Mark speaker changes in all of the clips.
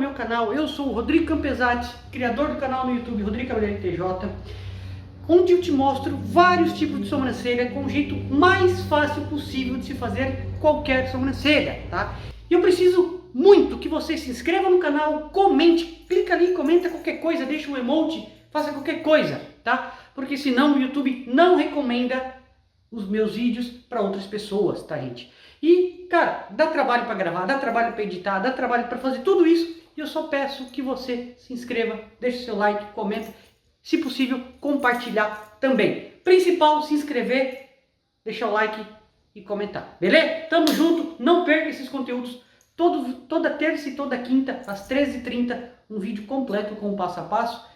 Speaker 1: meu canal. Eu sou o Rodrigo Campesati, criador do canal no YouTube Rodrigo Cavalheiro TJ, onde eu te mostro vários tipos de sobrancelha com o jeito mais fácil possível de se fazer qualquer sobrancelha, tá? E eu preciso muito que você se inscreva no canal, comente, clica ali, comenta qualquer coisa, deixa um emoji, faça qualquer coisa, tá? Porque senão o YouTube não recomenda os meus vídeos para outras pessoas, tá, gente? E, cara, dá trabalho para gravar, dá trabalho para editar, dá trabalho para fazer tudo isso. E eu só peço que você se inscreva, deixe seu like, comenta, se possível, compartilhar também. Principal, se inscrever, deixar o like e comentar, beleza? Tamo junto, não perca esses conteúdos. Toda terça e toda quinta, às 13h30, um vídeo completo com o passo a passo.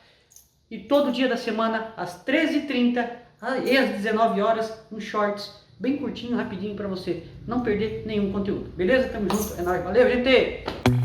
Speaker 1: E todo dia da semana, às 13h30 e às 19 horas, um shorts bem curtinho, rapidinho para você não perder nenhum conteúdo. Beleza? Tamo junto, é nóis. Valeu, gente!